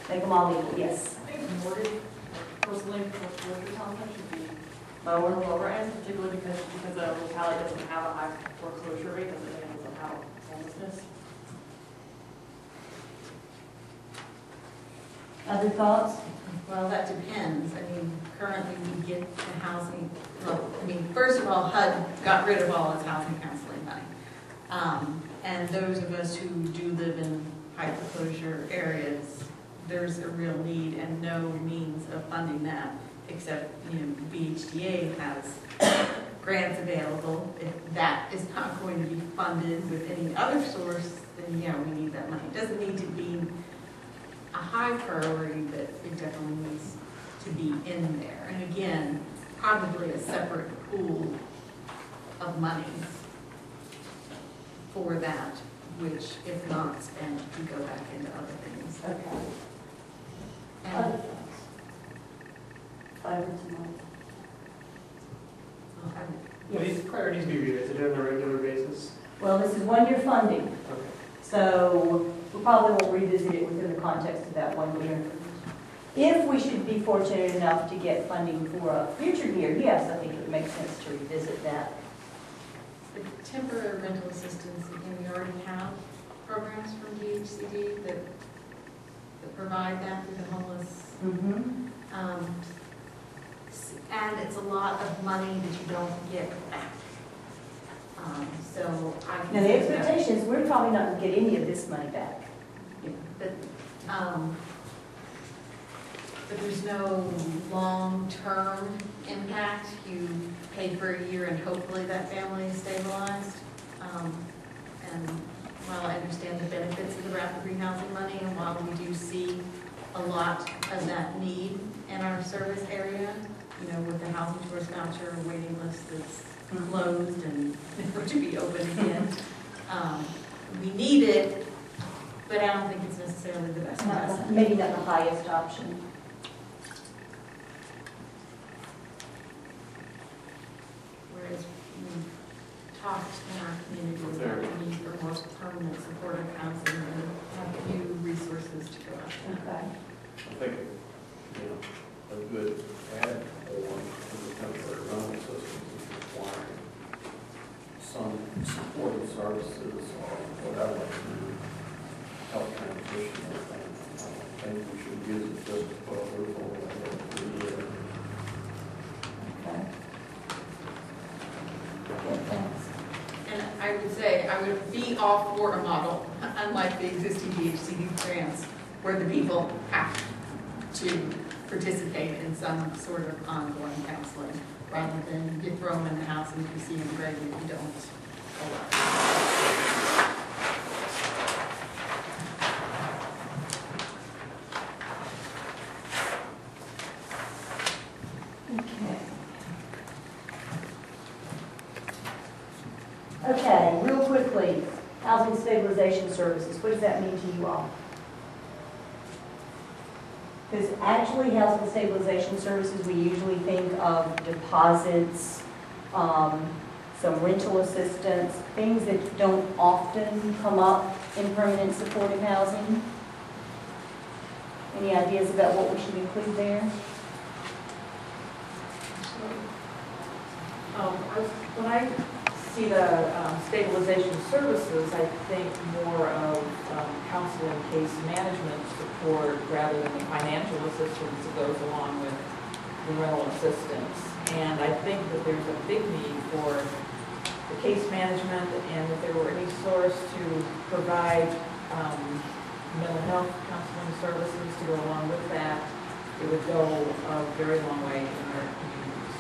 Make them all equal, yes. I think mortgage, personally, foreclosure housing should be lower and lower end, particularly because the locality doesn't have a high foreclosure rate, doesn't have homelessness. Other thoughts? Well, that depends. I mean, currently we get the housing, well, I mean, first of all, HUD got rid of all its housing counseling money. And those of us who do live in high foreclosure areas, there's a real need and no means of funding that, except, you know, BHDA has grants available. If that is not going to be funded with any other source, then yeah, we need that money. It doesn't need to be a high priority, but it definitely needs to be in there. And again, probably a separate pool of money for that, which if not spent, could go back into other things. Okay. And, Other thoughts? 5 or tonight? okay. Will these priorities be revisited on a regular basis? Well, this is one-year funding, Okay. so we probably won't revisit it within the context of that 1 year. If we should be fortunate enough to get funding for a future year, yes, I think it would make sense to revisit that. The temporary rental assistance, again, we already have programs from DHCD that provide that to the homeless. And it's a lot of money that you don't get back. So I can Now, the see that. expectation is we're probably not going to get any of this money back. Yeah, but there's no long-term impact. You pay for a year and hopefully that family is stabilized. And while I understand the benefits of the rapid rehousing money, and while we do see a lot of that need in our service area, you know, with the housing choice voucher waiting list that's closed and never to be open again, we need it, but I don't think it's necessarily the best investment. Maybe not the highest option. Whereas we talked in our community about the need for more permanent supportive housing and have few resources to go after. Okay. I think, you know, a good add-on to the temporary rental system is requiring some supportive services or whatever to help transition those things. I think we should use it just to put a roof over their head for a year. Okay. Yeah, thanks. And I would say I would be all for a model, unlike the existing DHCD grants, where the people have to participate in some sort of ongoing counseling, rather than you throw them in the house and if you see them great and you don't allow. Okay, real quickly, housing stabilization services, what does that mean to you all? Because actually, housing stabilization services, we usually think of deposits, some rental assistance, things that don't often come up in permanent supportive housing. Any ideas about what we should include there? When I see the stabilization services, I think more of counseling, case management support rather than the financial assistance that goes along with the rental assistance. And I think that there's a big need for the case management, and if there were any source to provide mental health counseling services to go along with that, it would go a very long way in our communities.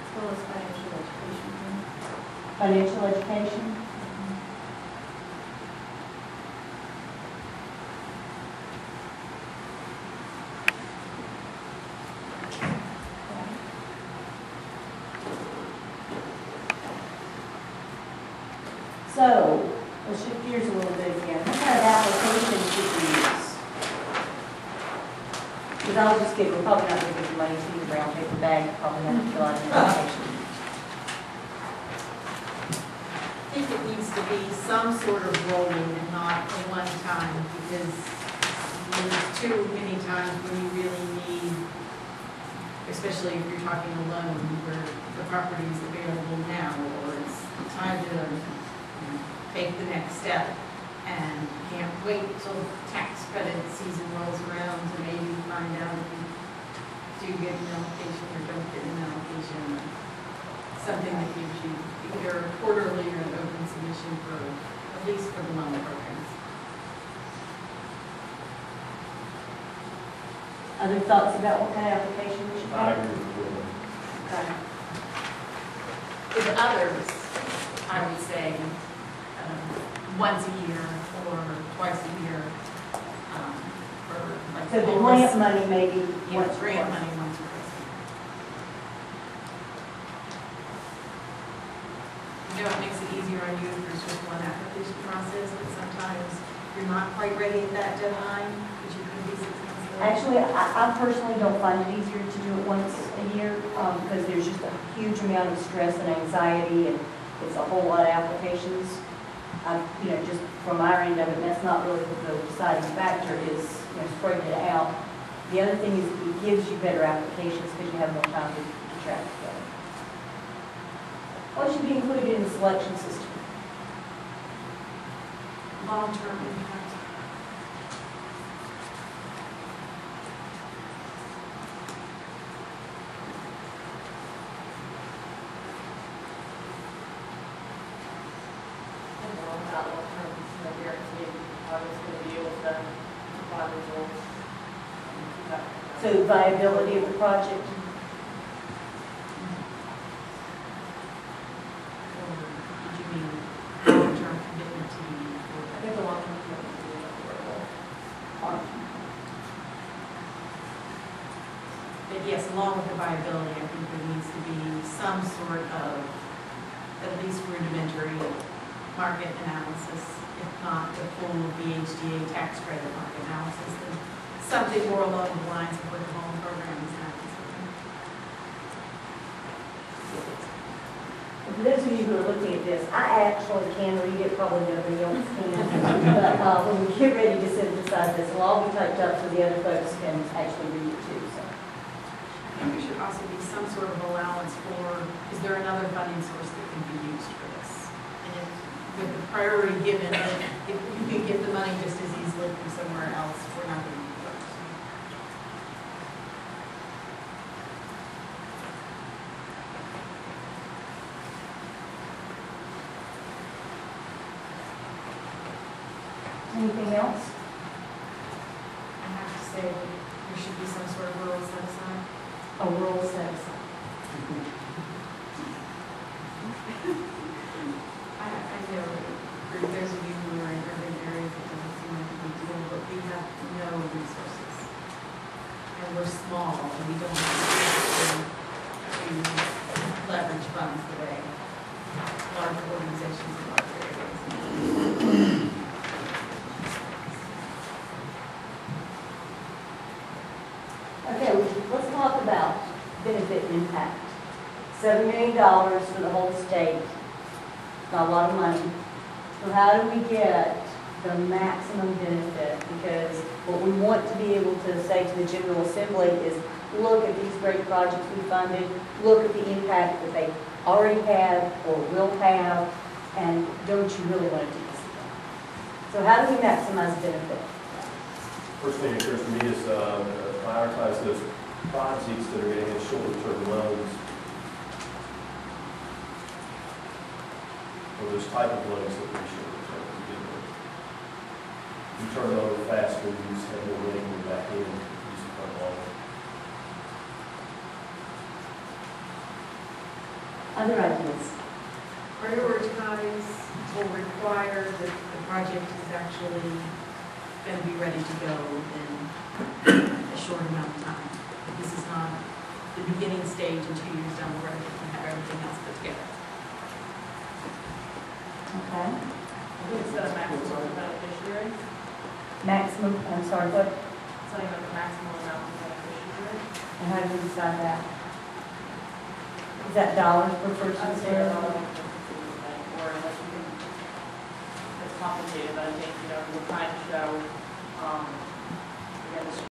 As well as financial education. Financial education? So, let's shift gears a little bit again. What kind of applications should we use? Because I'll just give, we're probably not going to give you money to use a brown paper bag, you probably have to fill out an application. I think it needs to be some sort of rolling and not a one time, because There's too many times when you really need, especially if you're talking a loan where the property is available now, or it's time to take the next step, and can't wait till tax credit season rolls around to maybe find out if you do get an allocation or don't get an allocation, or something that gives you either a quarterly or an open submission for, at least for the loan programs. Other thoughts about what kind of application we should I have? agree with Will. Okay. With others, I would say once a year or twice a year. For like So the homeless- grant money maybe Yeah, once. grant money once or twice a year. You know, it makes it easier on you if there's just one application process, but sometimes you're not quite ready at that deadline, but you can be 6 months later. Actually, I personally don't find it easier to do it once a year, because there's just a huge amount of stress and anxiety, and it's a whole lot of applications. You know, just from our end of it, that's not really the deciding factor, is, you know, spreading it out. The other thing is it gives you better applications because you have more time to track together. What should be included in the selection system? Long-term impact. About long-term, guarantee how it's going to be able to provide results. So viability of the project? Or did you mean long-term commitment to be I think the long-term commitment is really affordable. But yes, along with the viability, I think there needs to be some sort of, at least rudimentary market analysis, if not the full VHDA tax credit market analysis, then something more along the lines of what the home program is happening. For those of you who are looking at this, I actually can read it, probably nobody else can. But when we get ready to synthesize this, it'll all be typed up so the other folks can actually read it too. So. I think there should also be some sort of allowance for, is there another funding source that can be used for this? And if, with the priority given, that if you can get the money just as easily from somewhere else, we're not going to be first. Anything else? I have to say, there should be some sort of rural set aside. A rural set aside. I know, for those of you who are in urban areas, it doesn't seem like a big deal, but we have no resources. And we're small, and we don't have to leverage funds the way large organizations in large areas. Okay, let's talk about benefit and impact. $7 million for the whole state, not a lot of money. So how do we get the maximum benefit? Because what we want to be able to say to the General Assembly is, look at these great projects we funded, look at the impact that they already have or will have, and don't you really want to do this again? So how do we maximize benefit? First thing that occurs to me is prioritize those projects that are getting in shorter-term loans, or those type of loans that are shorter-term to begin with. You turn it over faster, you just have more money coming back in, use it for longer. Other ideas? Prioritize will require that the project is actually going to be ready to go within a short amount of time. This is not the beginning stage and 2 years down the road that we have everything else put together. Okay. Instead of maximum beneficiary, Maximum, I'm sorry, what, setting up the maximum amount of beneficiary. and how do we decide that? Is that dollars per person? I would say that's all I think, or unless you can, it's complicated, but I think, we're trying to show, against